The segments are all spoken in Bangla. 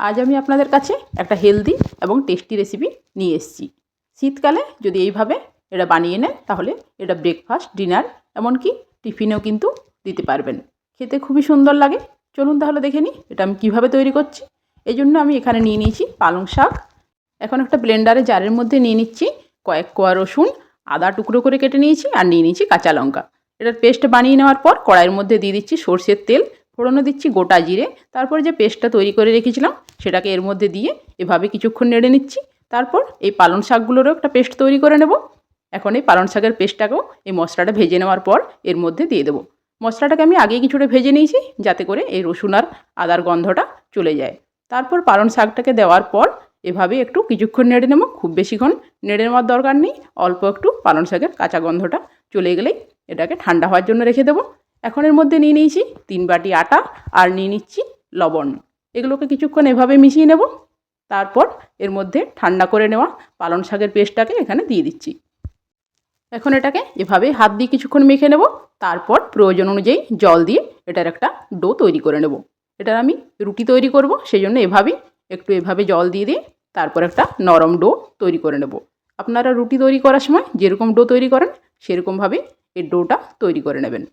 আজ আমি আপনাদের কাছে একটা হেলদি এবং টেস্টি রেসিপি নিয়ে এসেছি। শীতকালে যদি এইভাবে এটা বানিয়ে নেন তাহলে এটা ব্রেকফাস্ট, ডিনার, এমনকি টিফিনেও কিন্তু দিতে পারবেন। খেতে খুবই সুন্দর লাগে। চলুন তাহলে দেখে নিই এটা আমি কীভাবে তৈরি করছি। এই জন্য আমি এখানে নিয়ে নিয়েছি পালং শাক। এখন একটা ব্লেন্ডারে জারের মধ্যে নিয়ে নিচ্ছি কয়েক কোয়া রসুন, আদা টুকরো করে কেটে নিয়েছি, আর নিয়ে নিয়েছি কাঁচা লঙ্কা। এটার পেস্ট বানিয়ে নেওয়ার পর কড়াইয়ের মধ্যে দিয়ে দিচ্ছি সর্ষের তেল, ফোড়নে দিচ্ছি গোটা জিরে। তারপর যে পেস্টটা তৈরি করে রেখেছিলাম সেটাকে এর মধ্যে দিয়ে এভাবে কিছুক্ষণ নেড়ে নিচ্ছি। তারপর এই পালং শাকগুলোরও একটা পেস্ট তৈরি করে নেব। এখন এই পালং শাকের পেস্টটাকেও এই মশলাটা ভেজে নেওয়ার পর এর মধ্যে দিয়ে দেবো। মশলাটাকে আমি আগেই কিছুটা ভেজে নিয়েছি যাতে করে এই রসুন আর আদার গন্ধটা চলে যায়। তারপর পালং শাকটাকে দেওয়ার পর এভাবে একটু কিছুক্ষণ নেড়ে নেব। খুব বেশিক্ষণ নেড়ে নেওয়ার দরকার নেই, অল্প একটু পালং শাকের কাঁচা গন্ধটা চলে গেলেই এটাকে ঠান্ডা হওয়ার জন্য রেখে দেবো। এখন এর মধ্যে নিয়ে নিয়েছি 3 বাটি আটা আর নিয়ে নিচ্ছি লবণ। এগুলোকে কিছুক্ষণ এভাবে মিশিয়ে নেব। তারপর এর মধ্যে ঠান্ডা করে নেওয়া পালং শাকের পেস্টটাকে এখানে দিয়ে দিচ্ছি। এখন এটাকে এভাবে হাত দিয়ে কিছুক্ষণ মেখে নেব। তারপর প্রয়োজন অনুযায়ী জল দিয়ে এটার একটা ডো তৈরি করে নেব। এটার আমি রুটি তৈরি করব, সেই জন্য এভাবে জল দিয়ে তারপর একটা নরম ডো তৈরি করে নেব। আপনারা রুটি তৈরি করার সময় যেরকম ডো তৈরি করেন সেরকমভাবে এই ডোটা তৈরি করে নেবেন।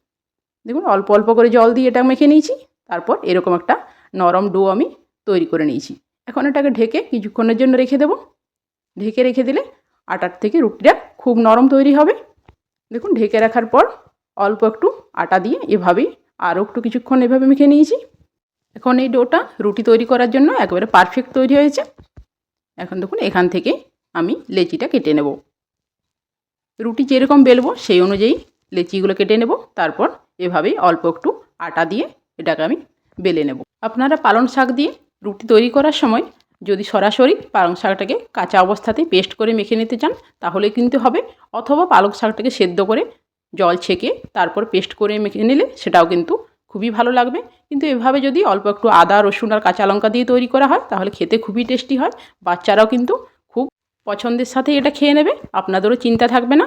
দেখুন অল্প অল্প করে জল দিয়ে এটা মেখে নিয়েছি। তারপর এরকম একটা নরম ডো আমি তৈরি করে নিয়েছি। এখন এটাকে ঢেকে কিছুক্ষণের জন্য রেখে দেব। ঢেকে রেখে দিলে আটার থেকে রুটিটা খুব নরম তৈরি হবে। দেখুন ঢেকে রাখার পর অল্প একটু আটা দিয়ে এভাবেই আরও একটু কিছুক্ষণ এভাবে মেখে নিয়েছি। এখন এই ডোটা রুটি তৈরি করার জন্য একেবারে পারফেক্ট তৈরি হয়েছে। এখন দেখুন এখান থেকে আমি লেচিটা কেটে নেব। রুটি যেরকম বেলবো সেই অনুযায়ী লেচিগুলো কেটে নেব। তারপর এভাবেই অল্প একটু আটা দিয়ে এটাকে আমি বেলে নেব। আপনারা পালং শাক দিয়ে রুটি তৈরি করার সময় যদি সরাসরি পালং শাকটাকে কাঁচা অবস্থাতেই পেস্ট করে মেখে নিতে চান তাহলে কিন্তু হবে, অথবা পালং শাকটাকে সেদ্ধ করে জল ছেঁকে তারপর পেস্ট করে মেখে নিলে সেটাও কিন্তু খুবই ভালো লাগবে। কিন্তু এভাবে যদি অল্প একটু আদা, রসুন আর কাঁচা লঙ্কা দিয়ে তৈরি করা হয় তাহলে খেতে খুবই টেস্টি হয়। বাচ্চারাও কিন্তু খুব পছন্দের সাথে এটা খেয়ে নেবে, আপনাদেরও চিন্তা থাকবে না,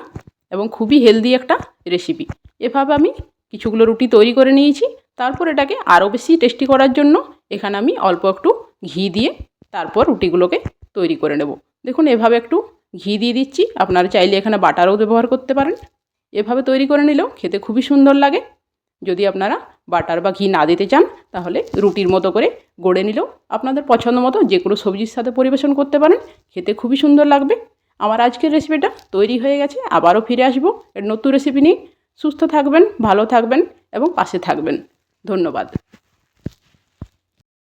এবং খুবই হেলদি একটা রেসিপি। এভাবে আমি কিছুগুলো রুটি তৈরি করে নিয়েছি। তারপর এটাকে আরও বেশি টেস্টি করার জন্য এখানে আমি অল্প একটু ঘি দিয়ে তারপর রুটিগুলোকে তৈরি করে নেব। দেখুন এভাবে একটু ঘি দিয়ে দিচ্ছি, আপনারা চাইলে এখানে বাটারও ব্যবহার করতে পারেন। এভাবে তৈরি করে নিলেও খেতে খুবই সুন্দর লাগে। যদি আপনারা বাটার বা ঘি না দিতে চান তাহলে রুটির মতো করে গড়ে নিলেও আপনাদের পছন্দ মতো যে কোনো সবজির সাথে পরিবেশন করতে পারেন, খেতে খুবই সুন্দর লাগবে। আমার আজকের রেসিপিটা তৈরি হয়ে গেছে, আবারও ফিরে আসবো এর নতুন রেসিপি নিয়ে। সুস্থ থাকবেন, ভালো থাকবেন এবং পাশে থাকবেন। ধন্যবাদ।